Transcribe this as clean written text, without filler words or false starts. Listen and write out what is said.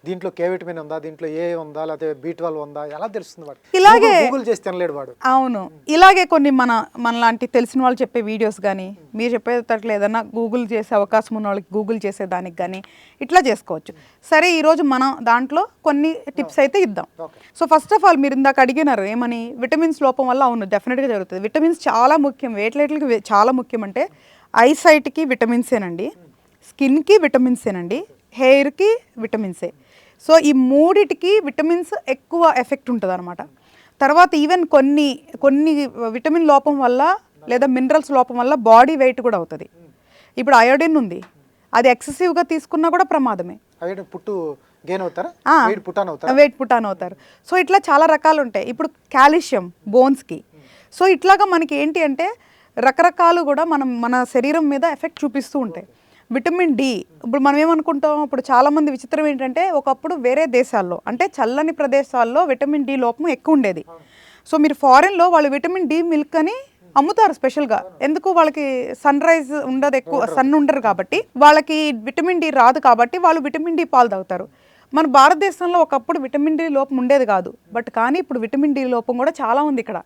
దీంట్లో కే విటమిన్ ఉందా, దీంట్లో ఏ ఉందా, లేకపోతే B12 ఉందా, ఎలా తెలుస్తుంది వాడు? ఇలాగే గూగుల్ చేసి తినలేడు వాడు. అవును, ఇలాగే కొన్ని మనలాంటి తెలిసిన వాళ్ళు చెప్పే వీడియోస్ కానీ, మీరు చెప్పేటట్లు ఏదన్నా గూగుల్ చేసే అవకాశం ఉన్న వాళ్ళకి గూగుల్ చేసేదానికి కానీ ఇట్లా చేసుకోవచ్చు. సరే, ఈరోజు మనం దాంట్లో కొన్ని టిప్స్ అయితే ఇద్దాం. సో ఫస్ట్ ఆఫ్ ఆల్ మీరు ఇందాక అడిగినారు ఏమని, విటమిన్స్ లోపం వల్ల. అవును, డెఫినెట్గా జరుగుతుంది. విటమిన్స్ చాలా ముఖ్యం, వెయిట్లకి చాలా ముఖ్యం. అంటే ఐసైట్కి విటమిన్సేనండి, స్కిన్కి విటమిన్సేనండి, హెయిర్కి విటమిన్సే. సో ఈ మూడిటికి విటమిన్స్ ఎక్కువ ఎఫెక్ట్ ఉంటుంది అనమాట. తర్వాత ఈవెన్ కొన్ని విటమిన్ లోపం వల్ల లేదా మినరల్స్ లోపం వల్ల బాడీ వెయిట్ కూడా అవుతుంది. ఇప్పుడు అయోడిన్ ఉంది, అది ఎక్సెసివ్గా తీసుకున్నా కూడా ప్రమాదమే. వెయిట్ పుటాన్ అవుతారు. సో ఇట్లా చాలా రకాలు ఉంటాయి. ఇప్పుడు కాల్షియం బోన్స్కి. సో ఇట్లాగా మనకి ఏంటి అంటే రకరకాలు కూడా మన శరీరం మీద ఎఫెక్ట్ చూపిస్తూ ఉంటాయి. విటమిన్ డి, ఇప్పుడు మనం ఏమనుకుంటాం, ఇప్పుడు చాలామంది విచిత్రం ఏంటంటే ఒకప్పుడు వేరే దేశాల్లో అంటే చల్లని ప్రదేశాల్లో విటమిన్ డి లోపం ఎక్కువ ఉండేది. సో మీరు ఫారెన్లో వాళ్ళు విటమిన్ డి మిల్క్ అని అమ్ముతారు స్పెషల్గా. ఎందుకు, వాళ్ళకి సన్ రైజ్ ఉండదు, ఎక్కువ సన్ ఉండరు కాబట్టి, వాళ్ళకి విటమిన్ డి రాదు కాబట్టి వాళ్ళు విటమిన్ డి పాలు తాగుతారు. మన భారతదేశంలో ఒకప్పుడు విటమిన్ డి లోపం ఉండేది కాదు, బట్ కానీ ఇప్పుడు విటమిన్ డి లోపం కూడా చాలా ఉంది ఇక్కడ.